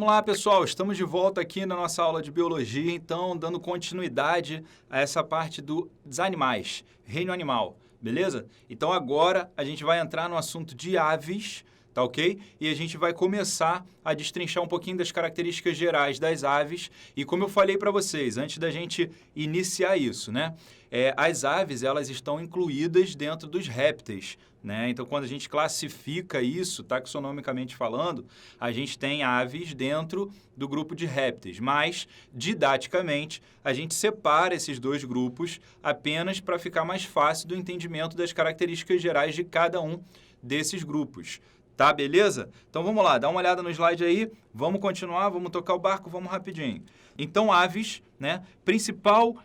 lá, pessoal, estamos de volta aqui na nossa aula de biologia, então, dando continuidade a essa parte dos animais, reino animal, beleza? Então, agora a gente vai entrar no assunto de aves, tá ok? E a gente vai começar a destrinchar um pouquinho das características gerais das aves e como eu falei para vocês, antes da gente iniciar isso, né? As aves, elas estão incluídas dentro dos répteis, né? Então, quando a gente classifica isso, taxonomicamente falando, a gente tem aves dentro do grupo de répteis, mas, didaticamente, a gente separa esses dois grupos apenas para ficar mais fácil do entendimento das características gerais de cada um desses grupos. Tá, beleza? Então vamos lá, dá uma olhada no slide aí, vamos continuar, vamos tocar o barco, vamos rapidinho. Então, aves, né? Principal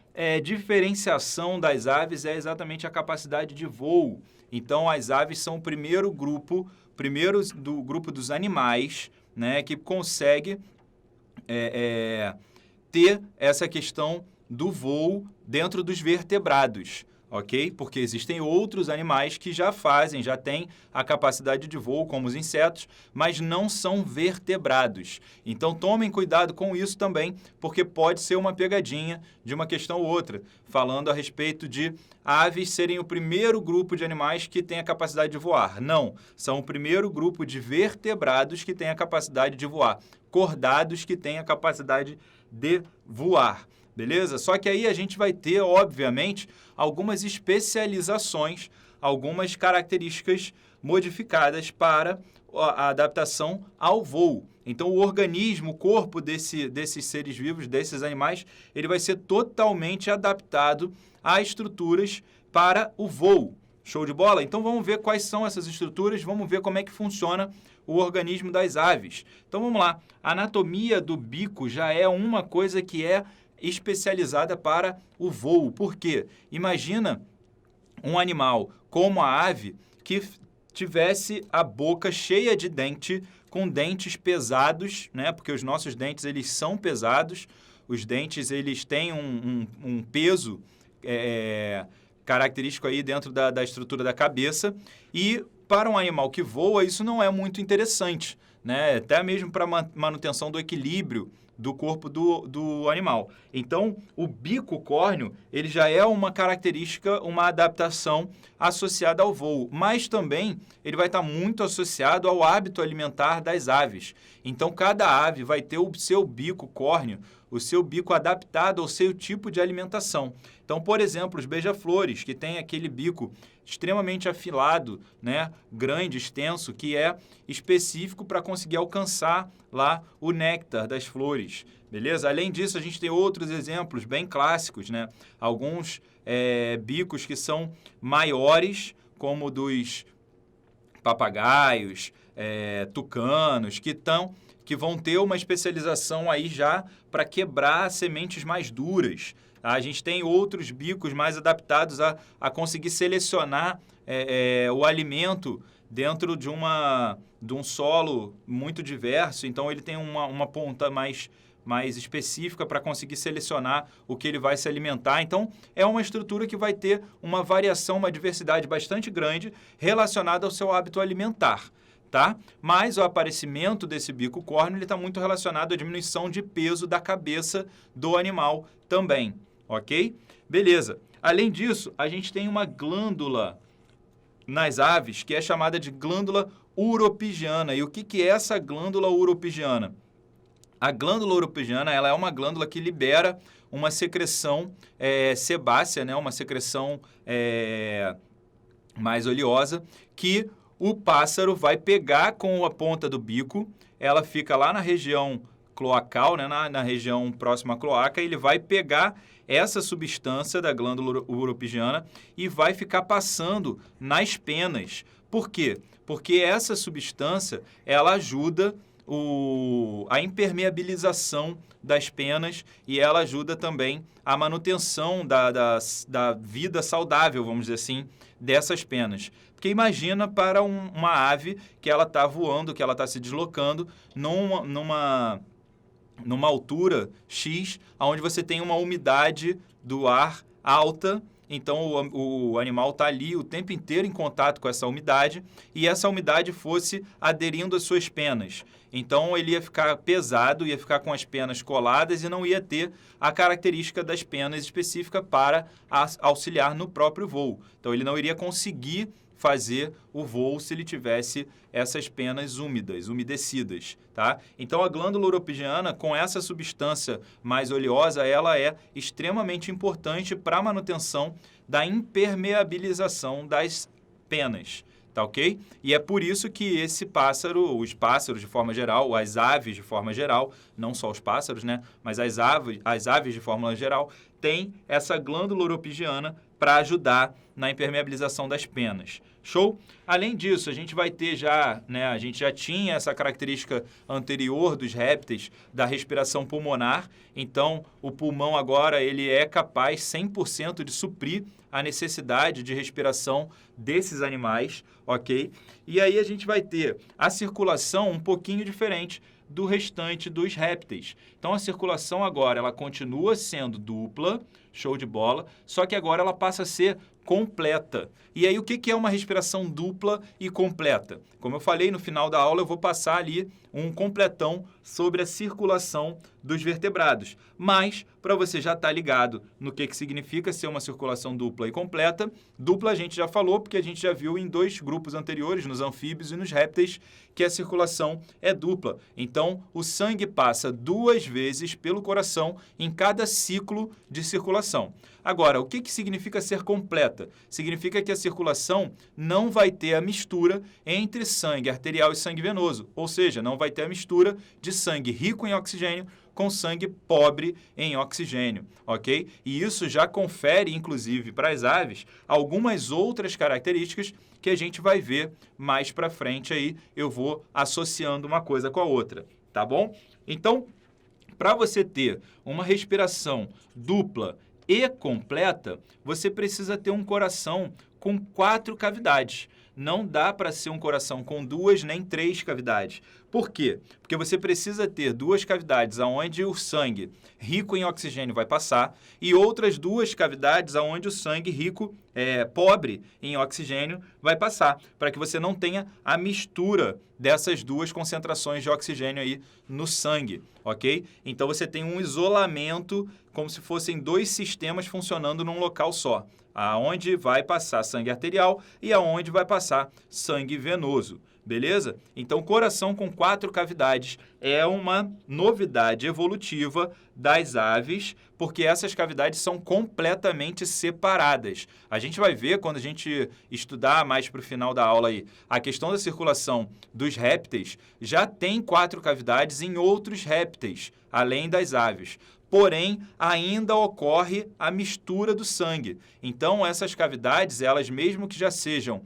diferenciação das aves é exatamente a capacidade de voo. Então, as aves são o primeiro do grupo dos animais, né? Que consegue ter essa questão do voo dentro dos vertebrados. Ok? Porque existem outros animais que já têm a capacidade de voo, como os insetos, mas não são vertebrados. Então, tomem cuidado com isso também, porque pode ser uma pegadinha de uma questão ou outra, falando a respeito de aves serem o primeiro grupo de animais que tem a capacidade de voar. Não, são o primeiro grupo de vertebrados que tem a capacidade de voar, cordados que têm a capacidade de voar. Beleza? Só que aí a gente vai ter, obviamente, algumas especializações, algumas características modificadas para a adaptação ao voo. Então, o organismo, o corpo desses seres vivos, desses animais, ele vai ser totalmente adaptado a estruturas para o voo. Show de bola? Então, vamos ver quais são essas estruturas, vamos ver como é que funciona o organismo das aves. Então, vamos lá. A anatomia do bico já é uma coisa que é especializada para o voo. Por quê? Imagina um animal como a ave que tivesse a boca cheia de dente, com dentes pesados, né? Porque os nossos dentes eles são pesados, os dentes eles têm um peso característico aí dentro da estrutura da cabeça e para um animal que voa isso não é muito interessante, né? Até mesmo para manutenção do equilíbrio do corpo do animal. Então, o bico córneo, ele já é uma característica, uma adaptação associada ao voo, mas também ele vai estar muito associado ao hábito alimentar das aves. Então, cada ave vai ter o seu bico córneo, o seu bico adaptado ao seu tipo de alimentação. Então, por exemplo, os beija-flores, que tem aquele bico extremamente afilado, né, grande, extenso, que é específico para conseguir alcançar lá o néctar das flores, beleza? Além disso, a gente tem outros exemplos bem clássicos, né? Alguns bicos que são maiores, como dos papagaios, tucanos, que vão ter uma especialização aí já para quebrar sementes mais duras. A gente tem outros bicos mais adaptados a conseguir selecionar o alimento dentro de um solo muito diverso. Então, ele tem uma ponta mais específica para conseguir selecionar o que ele vai se alimentar. Então, é uma estrutura que vai ter uma variação, uma diversidade bastante grande relacionada ao seu hábito alimentar. Tá? Mas o aparecimento desse bico córneo está muito relacionado à diminuição de peso da cabeça do animal também, ok? Beleza. Além disso, a gente tem uma glândula nas aves que é chamada de glândula uropigiana. E o que é essa glândula uropigiana? A glândula uropigiana ela é uma glândula que libera uma secreção sebácea, né? Uma secreção mais oleosa que o pássaro vai pegar com a ponta do bico, ela fica lá na região cloacal, né, na região próxima à cloaca, ele vai pegar essa substância da glândula uropigiana e vai ficar passando nas penas. Por quê? Porque essa substância, ela ajuda a impermeabilização das penas e ela ajuda também a manutenção da vida saudável, vamos dizer assim, dessas penas. Porque imagina para uma ave que ela está voando, que ela está se deslocando numa altura X, onde você tem uma umidade do ar alta então o animal está ali o tempo inteiro em contato com essa umidade e essa umidade fosse aderindo às suas penas. Então, ele ia ficar pesado, ia ficar com as penas coladas e não ia ter a característica das penas específica para auxiliar no próprio voo. Então, ele não iria conseguir fazer o voo se ele tivesse essas penas úmidas, umedecidas, tá? Então, a glândula uropigiana, com essa substância mais oleosa, ela é extremamente importante para a manutenção da impermeabilização das penas. Tá ok? E é por isso que esse pássaro, os pássaros de forma geral, as aves de forma geral, não só os pássaros, né? Mas as aves de forma geral, têm essa glândula uropigiana para ajudar na impermeabilização das penas. Show? Além disso, a gente vai ter já, né? A gente já tinha essa característica anterior dos répteis da respiração pulmonar. Então, o pulmão agora ele é capaz 100% de suprir a necessidade de respiração desses animais, ok? E aí a gente vai ter a circulação um pouquinho diferente do restante dos répteis. Então, a circulação agora ela continua sendo dupla, show de bola, só que agora ela passa a ser completa. E aí, o que é uma respiração dupla e completa? Como eu falei, no final da aula eu vou passar ali um completão sobre a circulação dos vertebrados. Mas, para você já estar ligado no que significa ser uma circulação dupla e completa, dupla a gente já falou, porque a gente já viu em 2 grupos anteriores, nos anfíbios e nos répteis, que a circulação é dupla. Então, o sangue passa 2 vezes pelo coração em cada ciclo de circulação. Agora, o que significa ser completa? Significa que a circulação não vai ter a mistura entre sangue arterial e sangue venoso, ou seja, não vai ter a mistura de sangue rico em oxigênio com sangue pobre em oxigênio, ok? E isso já confere, inclusive, para as aves, algumas outras características que a gente vai ver mais para frente aí, eu vou associando uma coisa com a outra, tá bom? Então, para você ter uma respiração dupla e completa, você precisa ter um coração com 4 cavidades. Não dá para ser um coração com 2 nem 3 cavidades. Por quê? Porque você precisa ter 2 cavidades onde o sangue rico em oxigênio vai passar e outras 2 cavidades onde o sangue rico, pobre em oxigênio, vai passar, para que você não tenha a mistura dessas 2 concentrações de oxigênio aí no sangue, ok? Então você tem um isolamento como se fossem 2 sistemas funcionando num local só, aonde vai passar sangue arterial e aonde vai passar sangue venoso. Beleza? Então, coração com 4 cavidades é uma novidade evolutiva das aves, porque essas cavidades são completamente separadas. A gente vai ver, quando a gente estudar mais para o final da aula aí, a questão da circulação dos répteis, já tem 4 cavidades em outros répteis, além das aves. Porém, ainda ocorre a mistura do sangue. Então, essas cavidades, elas mesmo que já sejam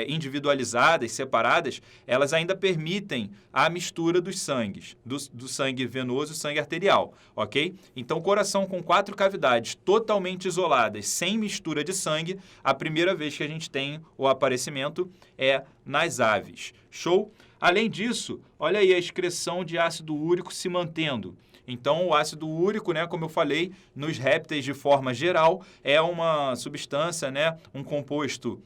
individualizadas, separadas, elas ainda permitem a mistura dos sangues, do sangue venoso e sangue arterial, ok? Então, coração com 4 cavidades totalmente isoladas, sem mistura de sangue, a primeira vez que a gente tem o aparecimento é nas aves. Show? Além disso, olha aí a excreção de ácido úrico se mantendo. Então, o ácido úrico, né, como eu falei, nos répteis de forma geral, é uma substância, né, um composto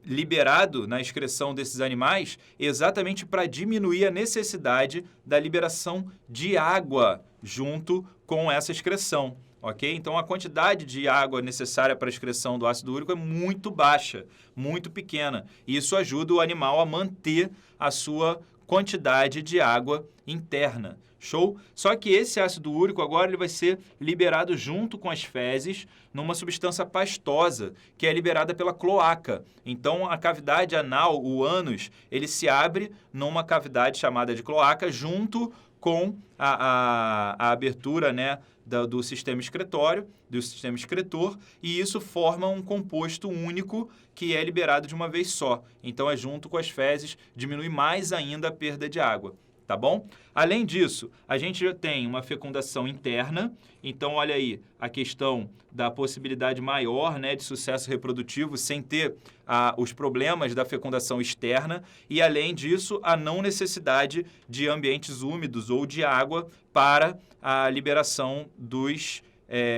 liberado na excreção desses animais exatamente para diminuir a necessidade da liberação de água junto com essa excreção. Ok? Então, a quantidade de água necessária para a excreção do ácido úrico é muito baixa, muito pequena. E isso ajuda o animal a manter a sua quantidade de água interna. Show? Só que esse ácido úrico agora ele vai ser liberado junto com as fezes numa substância pastosa, que é liberada pela cloaca. Então, a cavidade anal, o ânus, ele se abre numa cavidade chamada de cloaca junto com a abertura, né, do sistema excretório, do sistema excretor, e isso forma um composto único que é liberado de uma vez só. Então, é junto com as fezes, diminui mais ainda a perda de água. Tá bom? Além disso, a gente já tem uma fecundação interna. Então, olha aí a questão da possibilidade maior, né, de sucesso reprodutivo sem ter os problemas da fecundação externa. E, além disso, a não necessidade de ambientes úmidos ou de água para a liberação dos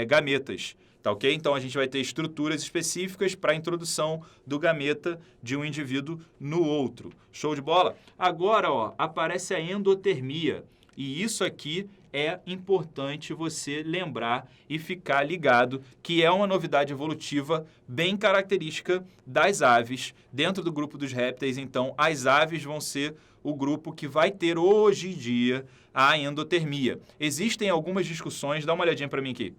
gametas. Tá ok? Então, a gente vai ter estruturas específicas para a introdução do gameta de um indivíduo no outro. Show de bola? Agora, ó, aparece a endotermia. E isso aqui é importante você lembrar e ficar ligado, que é uma novidade evolutiva bem característica das aves. Dentro do grupo dos répteis, então, as aves vão ser o grupo que vai ter hoje em dia a endotermia. Existem algumas discussões, dá uma olhadinha para mim aqui.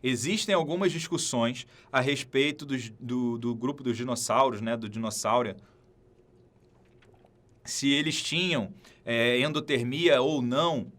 Existem algumas discussões a respeito do grupo dos dinossauros, né, do dinossauro, se eles tinham endotermia ou não.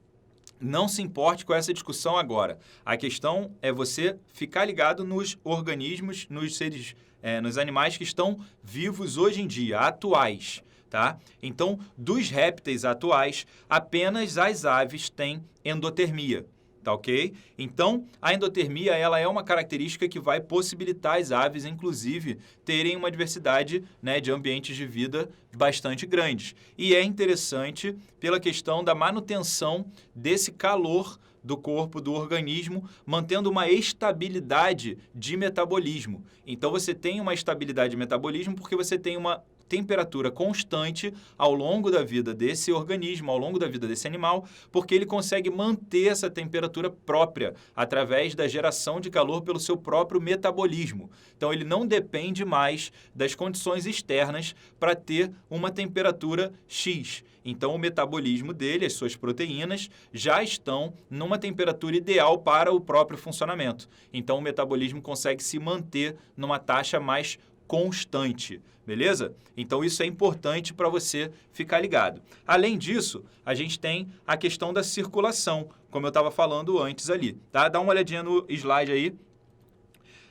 Não se importe com essa discussão agora. A questão é você ficar ligado nos organismos, nos seres, nos animais que estão vivos hoje em dia, atuais. Tá? Então, dos répteis atuais, apenas as aves têm endotermia. Tá ok? Então, a endotermia ela é uma característica que vai possibilitar as aves, inclusive, terem uma diversidade, né, de ambientes de vida bastante grandes. E é interessante pela questão da manutenção desse calor do corpo, do organismo, mantendo uma estabilidade de metabolismo. Então, você tem uma estabilidade de metabolismo porque você tem uma temperatura constante ao longo da vida desse organismo, ao longo da vida desse animal, porque ele consegue manter essa temperatura própria através da geração de calor pelo seu próprio metabolismo. Então, ele não depende mais das condições externas para ter uma temperatura X. Então, o metabolismo dele, as suas proteínas, já estão numa temperatura ideal para o próprio funcionamento. Então, o metabolismo consegue se manter numa taxa mais constante, beleza? Então, isso é importante para você ficar ligado. Além disso, a gente tem a questão da circulação, como eu estava falando antes ali, tá? Dá uma olhadinha no slide aí.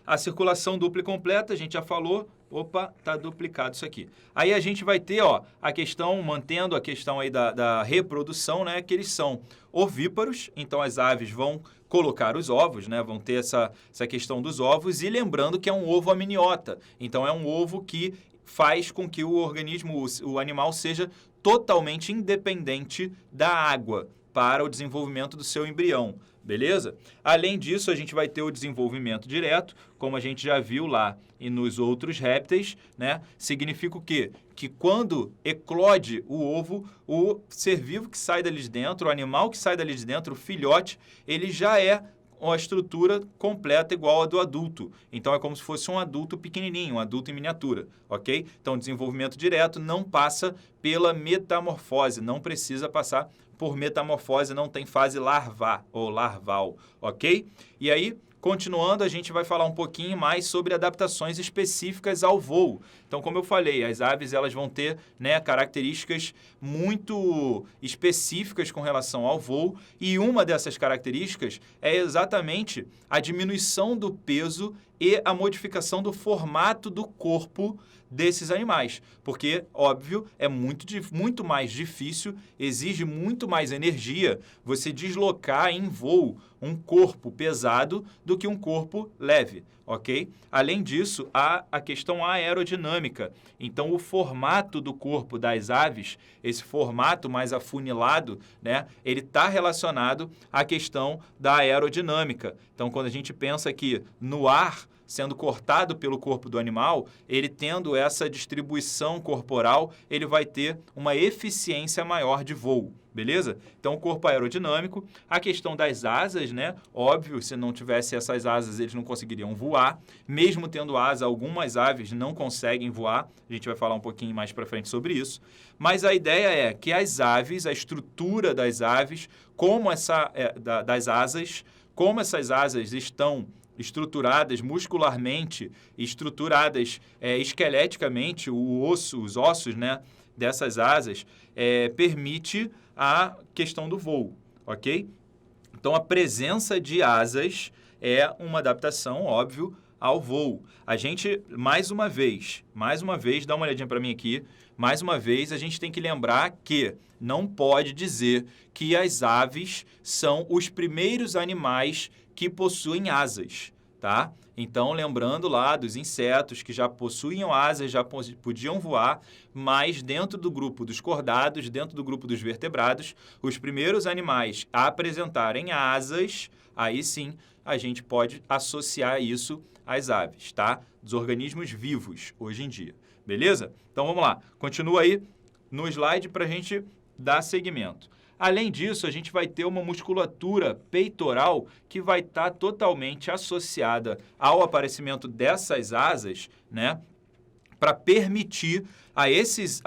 A circulação dupla e completa, a gente já falou. Opa, tá duplicado isso aqui. Aí a gente vai ter, ó, a questão, mantendo a questão aí da reprodução, né? Que eles são ovíparos, então as aves vão colocar os ovos, né? Vão ter essa questão dos ovos. E lembrando que é um ovo amniota, então é um ovo que faz com que o organismo, o animal, seja totalmente independente da água para o desenvolvimento do seu embrião. Beleza? Além disso, a gente vai ter o desenvolvimento direto, como a gente já viu lá e nos outros répteis, né? Significa o quê? Que quando eclode o ovo, o ser vivo que sai dali de dentro, o animal que sai dali de dentro, o filhote, ele já é uma estrutura completa igual a do adulto. Então, é como se fosse um adulto pequenininho, um adulto em miniatura, ok? Então, o desenvolvimento direto não passa pela metamorfose, não precisa passar por metamorfose, não tem fase larvar ou larval, ok? E aí, continuando, a gente vai falar um pouquinho mais sobre adaptações específicas ao voo. Então, como eu falei, as aves elas vão ter, né, características muito específicas com relação ao voo, e uma dessas características é exatamente a diminuição do peso e a modificação do formato do corpo desses animais, porque, óbvio, é muito mais difícil, exige muito mais energia você deslocar em voo um corpo pesado do que um corpo leve, ok? Além disso, há a questão aerodinâmica. Então, o formato do corpo das aves, esse formato mais afunilado, né, ele está relacionado à questão da aerodinâmica. Então, quando a gente pensa aqui no ar sendo cortado pelo corpo do animal, ele tendo essa distribuição corporal, ele vai ter uma eficiência maior de voo, beleza? Então, o corpo aerodinâmico, a questão das asas, né? Óbvio, se não tivesse essas asas, eles não conseguiriam voar. Mesmo tendo asa, algumas aves não conseguem voar. A gente vai falar um pouquinho mais para frente sobre isso. Mas a ideia é que as aves, a estrutura das aves, das asas, como essas asas estão estruturadas muscularmente, estruturadas esqueleticamente, os ossos, né, dessas asas, permite a questão do voo, ok? Então, a presença de asas é uma adaptação, óbvio, ao voo. A gente, mais uma vez, dá uma olhadinha para mim aqui, mais uma vez, a gente tem que lembrar que não pode dizer que as aves são os primeiros animais que possuem asas. tá? Então, lembrando lá dos insetos que já possuíam asas, já podiam voar, mas dentro do grupo dos cordados, dentro do grupo dos vertebrados, os primeiros animais a apresentarem asas, aí sim a gente pode associar isso às aves, tá? Dos organismos vivos hoje em dia, beleza? Então, vamos lá. Continua aí no slide para a gente dar seguimento. Além disso, a gente vai ter uma musculatura peitoral que vai estar totalmente associada ao aparecimento dessas asas, né? Para permitir a essas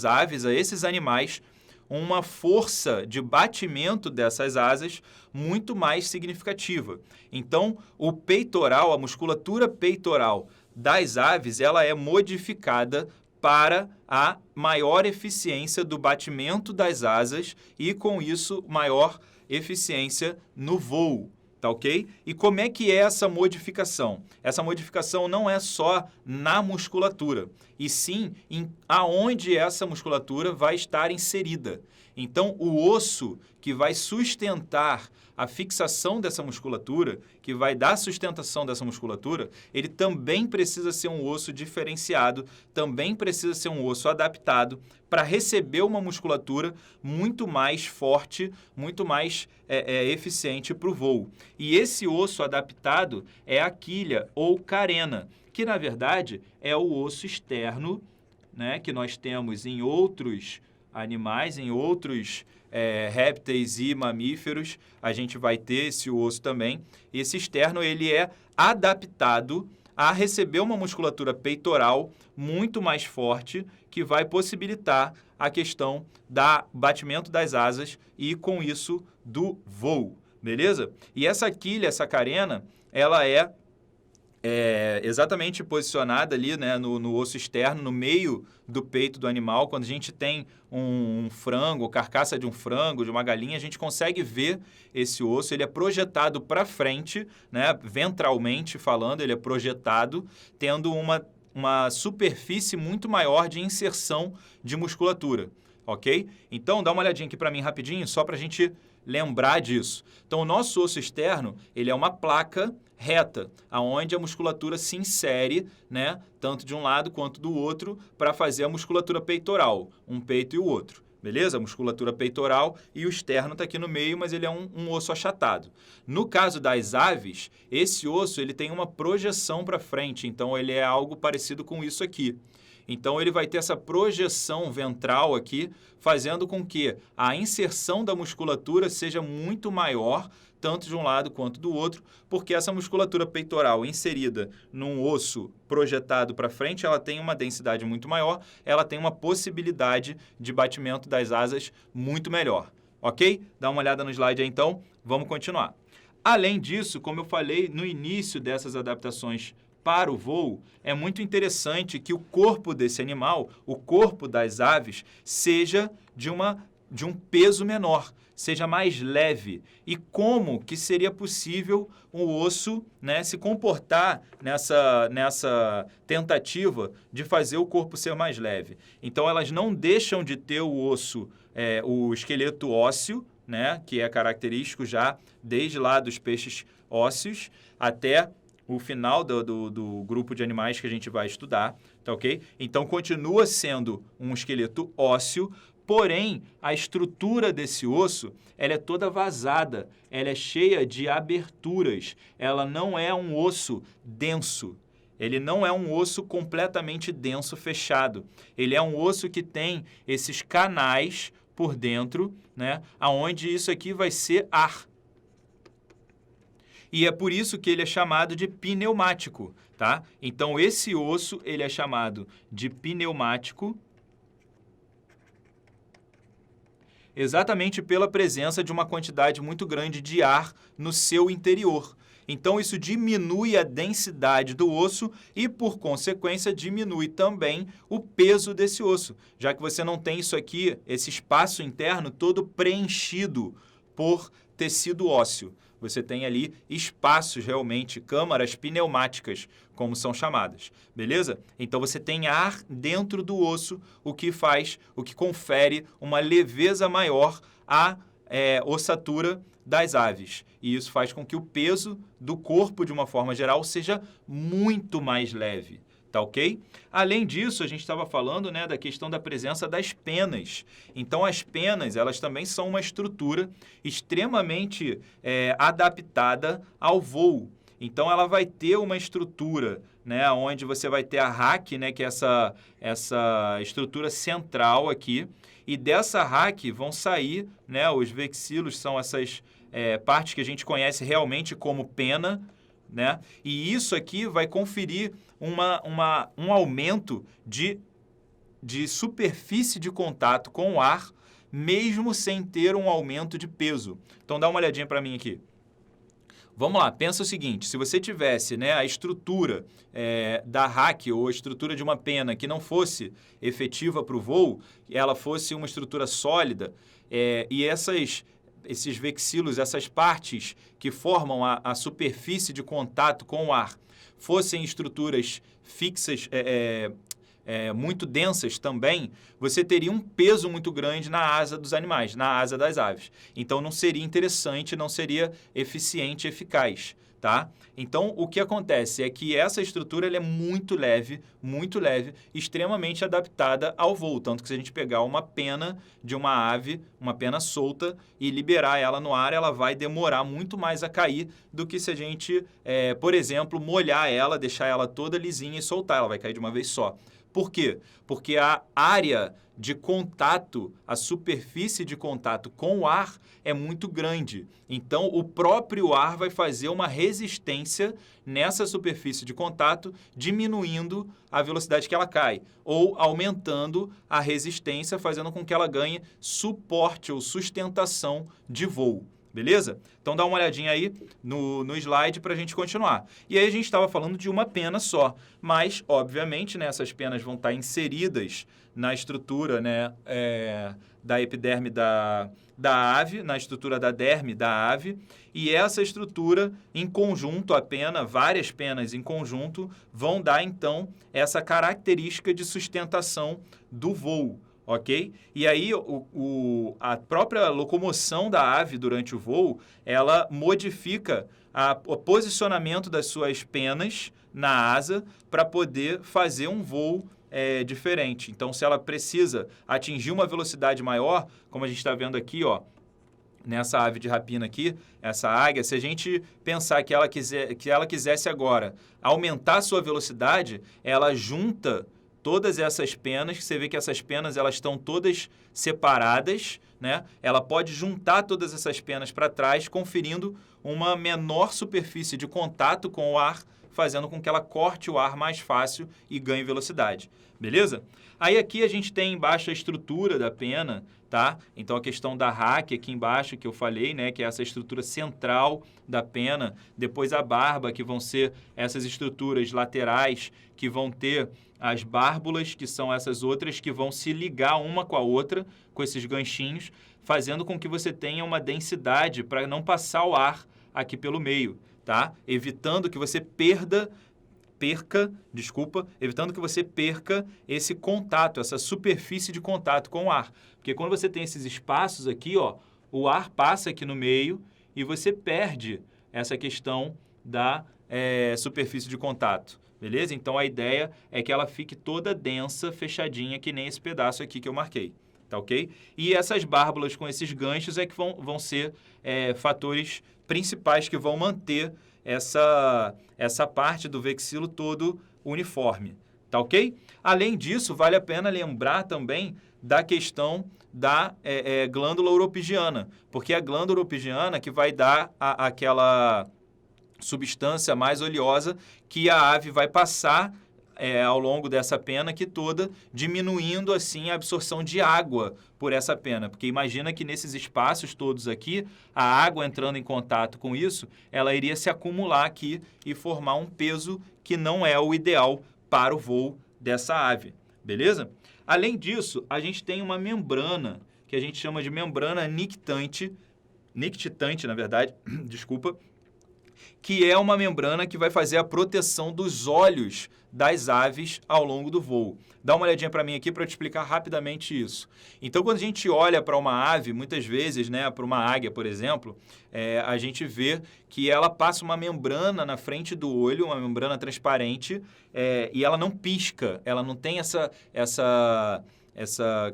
aves, a esses animais, uma força de batimento dessas asas muito mais significativa. Então, o peitoral, a musculatura peitoral das aves, ela é modificada para a maior eficiência do batimento das asas e, com isso, maior eficiência no voo, tá ok? E como é que é essa modificação? Essa modificação não é só na musculatura, e sim em aonde essa musculatura vai estar inserida. Então, o osso que vai sustentar a fixação dessa musculatura, que vai dar sustentação dessa musculatura, ele também precisa ser um osso diferenciado, também precisa ser um osso adaptado para receber uma musculatura muito mais forte, muito mais eficiente para o voo. E esse osso adaptado é a quilha ou carena, que na verdade é o osso externo, né, que nós temos em outros animais, em outros répteis e mamíferos, a gente vai ter esse osso também. Esse externo, ele é adaptado a receber uma musculatura peitoral muito mais forte, que vai possibilitar a questão do batimento das asas e, com isso, do voo, beleza? E essa quilha, essa carena, ela é exatamente posicionada ali, né, no osso externo, no meio do peito do animal. Quando a gente tem um frango, carcaça de um frango, de uma galinha, a gente consegue ver esse osso. Ele é projetado para frente, né, ventralmente falando, ele é projetado, tendo uma superfície muito maior de inserção de musculatura, ok? Então, dá uma olhadinha aqui para mim rapidinho, só para a gente lembrar disso. Então, o nosso osso externo, ele é uma placa reta, aonde a musculatura se insere, né, tanto de um lado quanto do outro, para fazer a musculatura peitoral, um peito e o outro, beleza? A musculatura peitoral e o externo está aqui no meio, mas ele é um osso achatado. No caso das aves, esse osso ele tem uma projeção para frente, então ele é algo parecido com isso aqui. Então, ele vai ter essa projeção ventral aqui, fazendo com que a inserção da musculatura seja muito maior, tanto de um lado quanto do outro, porque essa musculatura peitoral inserida num osso projetado para frente, ela tem uma densidade muito maior, ela tem uma possibilidade de batimento das asas muito melhor, ok? Dá uma olhada no slide aí, então, vamos continuar. Além disso, como eu falei no início dessas adaptações para o voo, é muito interessante que o corpo desse animal, o corpo das aves, seja de um peso menor, seja mais leve. E como que seria possível o osso, né, se comportar nessa tentativa de fazer o corpo ser mais leve? Então, elas não deixam de ter o osso, o esqueleto ósseo, né, que é característico já desde lá dos peixes ósseos até o final do grupo de animais que a gente vai estudar, tá ok? Então, continua sendo um esqueleto ósseo, porém, a estrutura desse osso, ela é toda vazada, ela é cheia de aberturas, ela não é um osso denso. Ele não é um osso completamente denso, fechado. Ele é um osso que tem esses canais por dentro, né, aonde isso aqui vai ser ar. E é por isso que ele é chamado de pneumático, tá? Então, esse osso, ele é chamado de pneumático exatamente pela presença de uma quantidade muito grande de ar no seu interior. Então, isso diminui a densidade do osso e, por consequência, diminui também o peso desse osso, já que você não tem isso aqui, esse espaço interno todo preenchido por tecido ósseo. Você tem ali espaços realmente, câmaras pneumáticas, como são chamadas, beleza? Então você tem ar dentro do osso, o que confere uma leveza maior à ossatura das aves. E isso faz com que o peso do corpo, de uma forma geral, seja muito mais leve. Tá ok? Além disso, a gente estava falando, né, da questão da presença das penas. Então, as penas, elas também são uma estrutura extremamente adaptada ao voo. Então, ela vai ter uma estrutura, né, onde você vai ter a raque, né, que é essa estrutura central aqui. E dessa raque vão sair, né, os vexilos são essas partes que a gente conhece realmente como pena, né? E isso aqui vai conferir um aumento de superfície de contato com o ar, mesmo sem ter um aumento de peso. Então, dá uma olhadinha para mim aqui. Vamos lá, pensa o seguinte, se você tivesse, né, a estrutura da raque ou a estrutura de uma pena que não fosse efetiva para o voo, ela fosse uma estrutura sólida, e esses vexilos, essas partes que formam a superfície de contato com o ar, fossem estruturas fixas, muito densas também, você teria um peso muito grande na asa dos animais, na asa das aves. Então, não seria interessante, não seria eficiente, eficaz, tá? Então, o que acontece é que essa estrutura ela é muito leve, extremamente adaptada ao voo. Tanto que se a gente pegar uma pena de uma ave, uma pena solta, e liberar ela no ar, ela vai demorar muito mais a cair do que se a gente, por exemplo, molhar ela, deixar ela toda lisinha e soltar. Ela vai cair de uma vez só. Por quê? Porque a área de contato, a superfície de contato com o ar é muito grande. Então, o próprio ar vai fazer uma resistência nessa superfície de contato, diminuindo a velocidade que ela cai, ou aumentando a resistência, fazendo com que ela ganhe suporte ou sustentação de voo. Beleza? Então, dá uma olhadinha aí no slide para a gente continuar. E aí, a gente estava falando de uma pena só. Mas, obviamente, né, essas penas vão estar inseridas na estrutura, né, da epiderme da ave, na estrutura da derme da ave. E essa estrutura, em conjunto, a pena, várias penas em conjunto, vão dar, então, essa característica de sustentação do voo. Ok? E aí, a própria locomoção da ave durante o voo, ela modifica o posicionamento das suas penas na asa para poder fazer um voo diferente. Então, se ela precisa atingir uma velocidade maior, como a gente está vendo aqui, ó, nessa ave de rapina aqui, essa águia, se a gente pensar que ela quisesse agora aumentar a sua velocidade, ela junta todas essas penas, que você vê que essas penas elas estão todas separadas, né? Ela pode juntar todas essas penas para trás, conferindo uma menor superfície de contato com o ar, fazendo com que ela corte o ar mais fácil e ganhe velocidade. Beleza? Aí aqui a gente tem embaixo a estrutura da pena, tá? Então a questão da raque aqui embaixo que eu falei, né, que é essa estrutura central da pena, depois a barba, que vão ser essas estruturas laterais que vão ter as bárbulas, que são essas outras que vão se ligar uma com a outra, com esses ganchinhos, fazendo com que você tenha uma densidade para não passar o ar aqui pelo meio, tá? Evitando que você perca esse contato, essa superfície de contato com o ar. Porque quando você tem esses espaços aqui, ó, o ar passa aqui no meio e você perde essa questão da superfície de contato. Beleza? Então, a ideia é que ela fique toda densa, fechadinha, que nem esse pedaço aqui que eu marquei. Tá ok? E essas bárbulas com esses ganchos é que vão ser fatores principais que vão manter essa parte do vexilo todo uniforme. Tá ok? Além disso, vale a pena lembrar também da questão da glândula uropigiana, porque a glândula uropigiana que vai dar aquela substância mais oleosa que a ave vai passar ao longo dessa pena aqui toda, diminuindo assim a absorção de água por essa pena. Porque imagina que nesses espaços todos aqui, a água entrando em contato com isso, ela iria se acumular aqui e formar um peso que não é o ideal para o voo dessa ave. Beleza? Além disso, a gente tem uma membrana, que a gente chama de membrana nictitante, na verdade, desculpa, que é uma membrana que vai fazer a proteção dos olhos das aves ao longo do voo. Dá uma olhadinha para mim aqui para eu te explicar rapidamente isso. Então, quando a gente olha para uma ave, muitas vezes, né, para uma águia, por exemplo, a gente vê que ela passa uma membrana na frente do olho, uma membrana transparente, e ela não pisca, ela não tem essa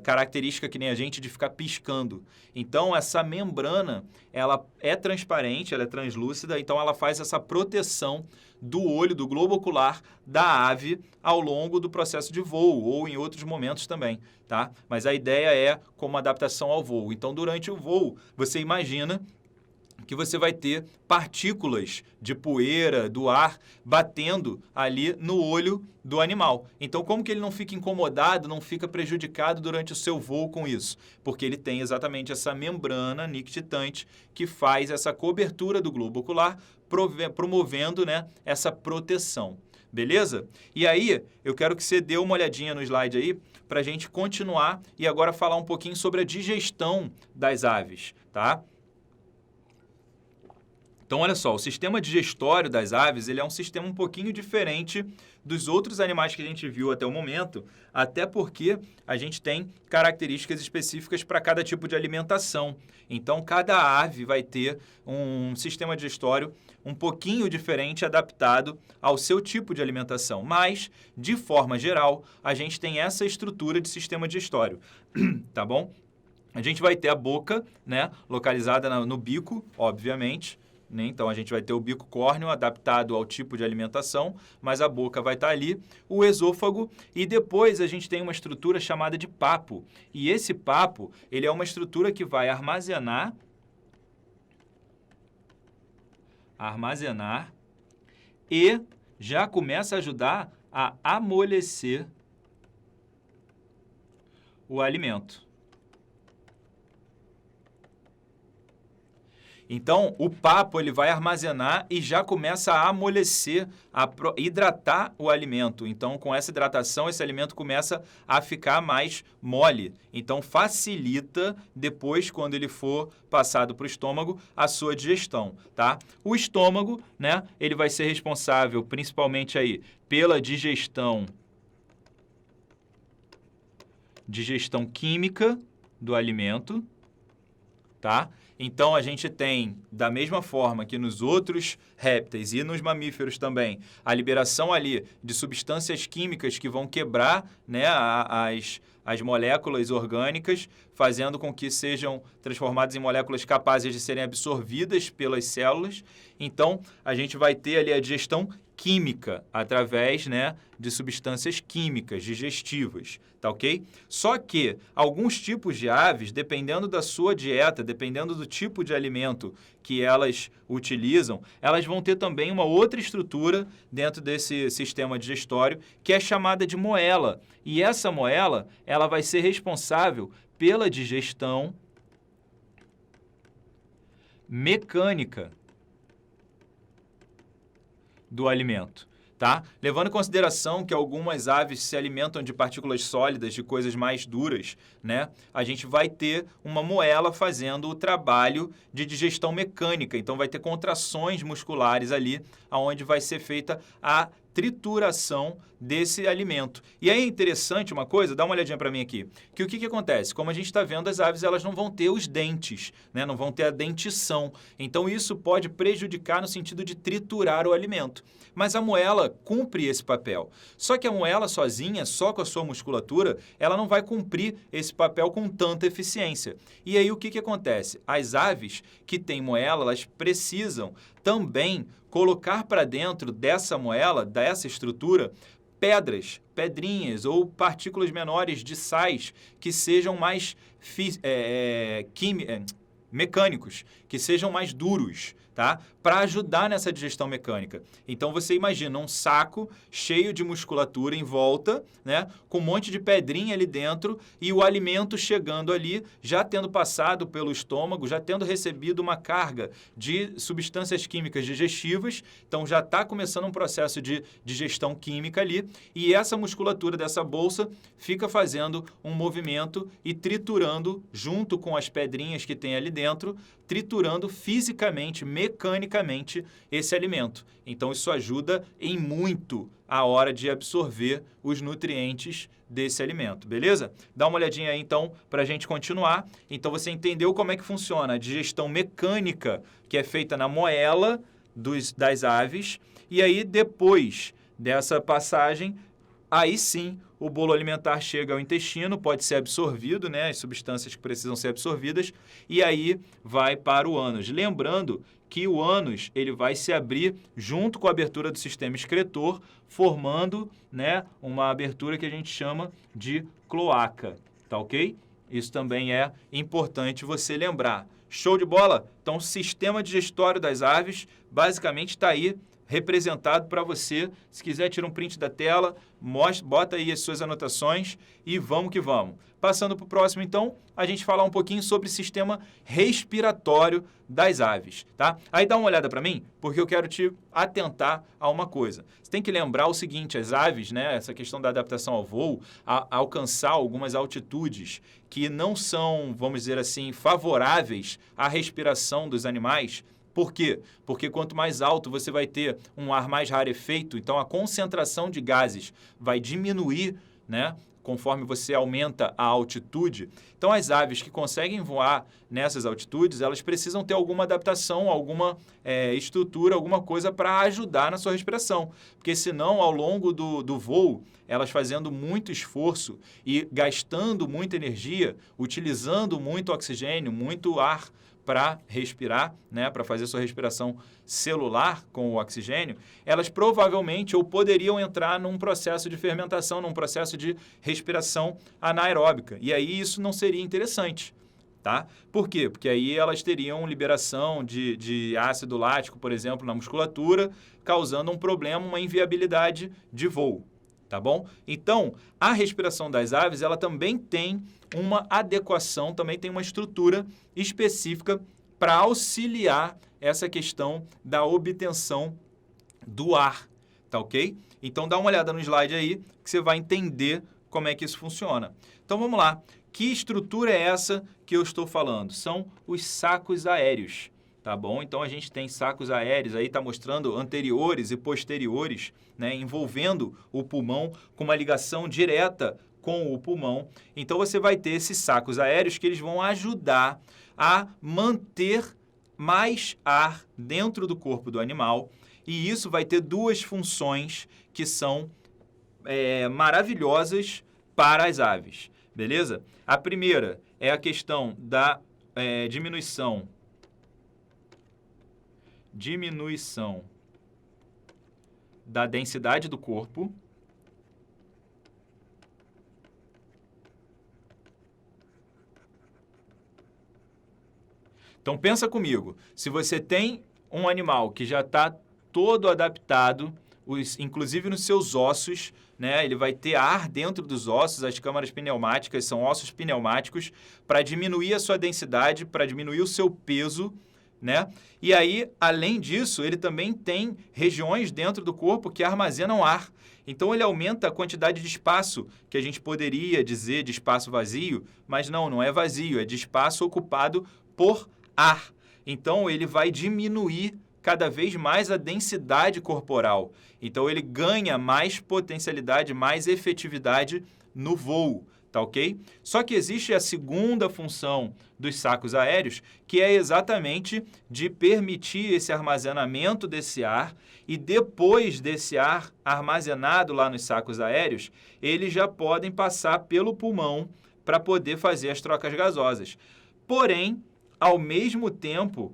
característica que nem a gente de ficar piscando. Então, essa membrana, ela é transparente, ela é translúcida, então ela faz essa proteção do olho, do globo ocular da ave ao longo do processo de voo ou em outros momentos também, tá? Mas a ideia é como adaptação ao voo. Então, durante o voo, você imagina que você vai ter partículas de poeira, do ar, batendo ali no olho do animal. Então, como que ele não fica incomodado, não fica prejudicado durante o seu voo com isso? Porque ele tem exatamente essa membrana nictitante que faz essa cobertura do globo ocular, promovendo, né, essa proteção. Beleza? E aí, eu quero que você dê uma olhadinha no slide aí para a gente continuar e agora falar um pouquinho sobre a digestão das aves, tá? Então, olha só, o sistema digestório das aves ele é um sistema um pouquinho diferente dos outros animais que a gente viu até o momento, até porque a gente tem características específicas para cada tipo de alimentação. Então, cada ave vai ter um sistema digestório um pouquinho diferente, adaptado ao seu tipo de alimentação. Mas, de forma geral, a gente tem essa estrutura de sistema digestório, tá bom? A gente vai ter a boca, né, localizada no bico, obviamente. Então, a gente vai ter o bico córneo adaptado ao tipo de alimentação, mas a boca vai estar ali, o esôfago, e depois a gente tem uma estrutura chamada de papo. E esse papo, ele é uma estrutura que vai armazenar e já começa a ajudar a amolecer o alimento. Então, o papo ele vai armazenar e já começa a amolecer, hidratar o alimento. Então, com essa hidratação, esse alimento começa a ficar mais mole. Então, facilita depois, quando ele for passado para o estômago, a sua digestão, tá? O estômago, né, ele vai ser responsável principalmente aí pela digestão química do alimento, tá? Então, a gente tem, da mesma forma que nos outros répteis e nos mamíferos também, a liberação ali de substâncias químicas que vão quebrar, né, as moléculas orgânicas, fazendo com que sejam transformadas em moléculas capazes de serem absorvidas pelas células. Então, a gente vai ter ali a digestão química, através, né, de substâncias químicas digestivas, tá ok? Só que alguns tipos de aves, dependendo da sua dieta, dependendo do tipo de alimento que elas utilizam, elas vão ter também uma outra estrutura dentro desse sistema digestório, que é chamada de moela. E essa moela, ela vai ser responsável pela digestão mecânica do alimento, tá? Levando em consideração que algumas aves se alimentam de partículas sólidas, de coisas mais duras, né? A gente vai ter uma moela fazendo o trabalho de digestão mecânica. Então, vai ter contrações musculares ali, onde vai ser feita a trituração desse alimento. E aí é interessante uma coisa, dá uma olhadinha para mim aqui, que o que acontece? Como a gente está vendo, as aves elas não vão ter os dentes, né? Não vão ter a dentição. Então, isso pode prejudicar no sentido de triturar o alimento. Mas a moela cumpre esse papel. Só que a moela sozinha, só com a sua musculatura, ela não vai cumprir esse papel com tanta eficiência. E aí o que acontece? As aves que têm moela, elas precisam também colocar para dentro dessa moela, dessa estrutura, pedrinhas ou partículas menores de sais que sejam mais mecânicos, que sejam mais duros, tá? Para ajudar nessa digestão mecânica. Então, você imagina um saco cheio de musculatura em volta, né? Com um monte de pedrinha ali dentro e o alimento chegando ali, já tendo passado pelo estômago, já tendo recebido uma carga de substâncias químicas digestivas. Então, já está começando um processo de digestão química ali e essa musculatura dessa bolsa fica fazendo um movimento e triturando junto com as pedrinhas que tem ali dentro, triturando fisicamente, mecanicamente esse alimento. Então, isso ajuda em muito a hora de absorver os nutrientes desse alimento, beleza? Dá uma olhadinha aí, então, para a gente continuar. Então, você entendeu como é que funciona a digestão mecânica que é feita na moela das aves. E aí, depois dessa passagem, aí sim, o bolo alimentar chega ao intestino, pode ser absorvido, né, as substâncias que precisam ser absorvidas, e aí vai para o ânus. Lembrando que o ânus ele vai se abrir junto com a abertura do sistema excretor, formando, né, uma abertura que a gente chama de cloaca, tá ok? Isso também é importante você lembrar. Show de bola? Então, o sistema digestório das aves basicamente está aí representado para você. Se quiser, tira um print da tela, bota aí as suas anotações e vamos que vamos. Passando para o próximo, então, a gente falar um pouquinho sobre o sistema respiratório das aves, tá? Aí dá uma olhada para mim, porque eu quero te atentar a uma coisa. Você tem que lembrar o seguinte, as aves, né, essa questão da adaptação ao voo, a alcançar algumas altitudes que não são, vamos dizer assim, favoráveis à respiração dos animais. Por quê? Porque quanto mais alto você vai ter um ar mais rarefeito, então a concentração de gases vai diminuir, né, conforme você aumenta a altitude. Então, as aves que conseguem voar nessas altitudes, elas precisam ter alguma adaptação, alguma estrutura, alguma coisa para ajudar na sua respiração. Porque senão, ao longo do voo, elas fazendo muito esforço e gastando muita energia, utilizando muito oxigênio, muito ar para respirar, né, para fazer sua respiração celular com o oxigênio, elas provavelmente ou poderiam entrar num processo de fermentação, num processo de respiração anaeróbica. E aí isso não seria interessante, tá? Por quê? Porque aí elas teriam liberação de ácido lático, por exemplo, na musculatura, causando um problema, uma inviabilidade de voo. Tá bom? Então, a respiração das aves, ela também tem uma adequação, também tem uma estrutura específica para auxiliar essa questão da obtenção do ar, tá ok? Então, dá uma olhada no slide aí que você vai entender como é que isso funciona. Então, vamos lá. Que estrutura é essa que eu estou falando? São os sacos aéreos. Tá bom? Então, a gente tem sacos aéreos, aí está mostrando anteriores e posteriores, né, envolvendo o pulmão com uma ligação direta com o pulmão. Então, você vai ter esses sacos aéreos que eles vão ajudar a manter mais ar dentro do corpo do animal. E isso vai ter duas funções que são maravilhosas para as aves, beleza? A primeira é a questão da diminuição da densidade do corpo. Então, pensa comigo. Se você tem um animal que já está todo adaptado, inclusive nos seus ossos, né? Ele vai ter ar dentro dos ossos, as câmaras pneumáticas são ossos pneumáticos, para diminuir a sua densidade, para diminuir o seu peso, né? E aí, além disso, ele também tem regiões dentro do corpo que armazenam ar. Então, ele aumenta a quantidade de espaço, que a gente poderia dizer de espaço vazio, mas não é vazio, é de espaço ocupado por ar. Então, ele vai diminuir cada vez mais a densidade corporal. Então, ele ganha mais potencialidade, mais efetividade no voo. Tá ok? Só que existe a segunda função dos sacos aéreos, que é exatamente de permitir esse armazenamento desse ar e depois desse ar armazenado lá nos sacos aéreos, eles já podem passar pelo pulmão para poder fazer as trocas gasosas. Porém, ao mesmo tempo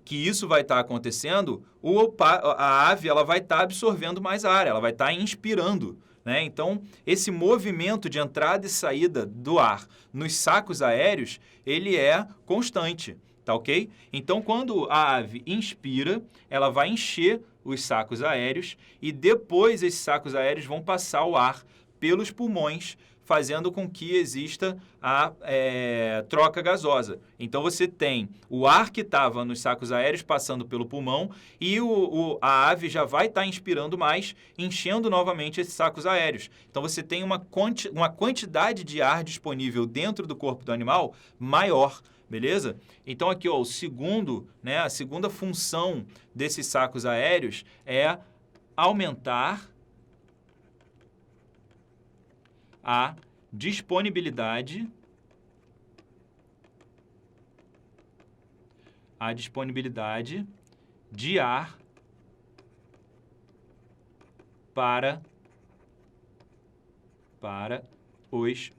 que isso vai estar acontecendo, a ave ela vai estar absorvendo mais ar, ela vai estar inspirando. Né? Então, esse movimento de entrada e saída do ar nos sacos aéreos, ele é constante, tá ok? Então, quando a ave inspira, ela vai encher os sacos aéreos e depois esses sacos aéreos vão passar o ar pelos pulmões, fazendo com que exista a troca gasosa. Então, você tem o ar que estava nos sacos aéreos passando pelo pulmão e a ave já vai estar inspirando mais, enchendo novamente esses sacos aéreos. Então, você tem uma quantidade de ar disponível dentro do corpo do animal maior, beleza? Então aqui, ó, a segunda função desses sacos aéreos é aumentar a disponibilidade de ar para os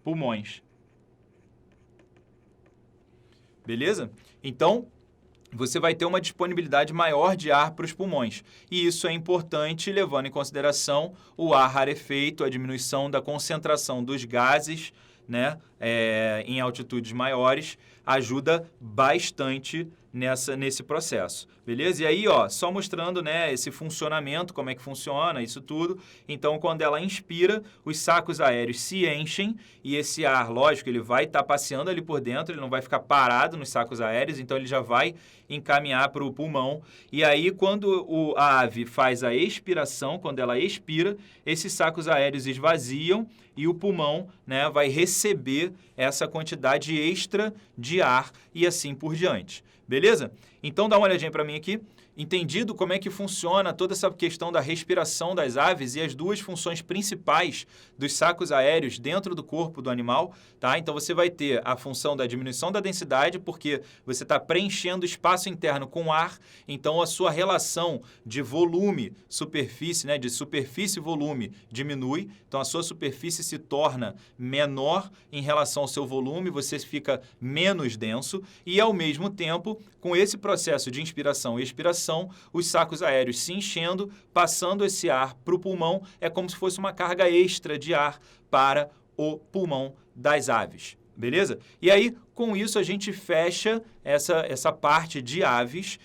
pulmões. Beleza? Então, você vai ter uma disponibilidade maior de ar para os pulmões. E isso é importante levando em consideração o ar rarefeito, a diminuição da concentração dos gases, né, em altitudes maiores, ajuda bastante nesse processo, beleza? E aí, ó, só mostrando, né, esse funcionamento, como é que funciona isso tudo. Então, quando ela inspira, os sacos aéreos se enchem e esse ar, lógico, ele vai estar passeando ali por dentro, ele não vai ficar parado nos sacos aéreos, então ele já vai encaminhar para o pulmão. E aí, quando a ave faz a expiração, quando ela expira, esses sacos aéreos esvaziam e o pulmão, né, vai receber essa quantidade extra de ar e assim por diante. Beleza? Então dá uma olhadinha para mim aqui. Entendido como é que funciona toda essa questão da respiração das aves e as duas funções principais dos sacos aéreos dentro do corpo do animal, tá? Então você vai ter a função da diminuição da densidade, porque você está preenchendo o espaço interno com ar, então a sua relação de volume-superfície, né, de superfície-volume diminui, então a sua superfície se torna menor em relação ao seu volume, você fica menos denso e, ao mesmo tempo, com esse processo de inspiração e expiração, os sacos aéreos se enchendo, passando esse ar para o pulmão, é como se fosse uma carga extra de ar para o pulmão das aves, beleza? E aí, com isso, a gente fecha essa parte de aves.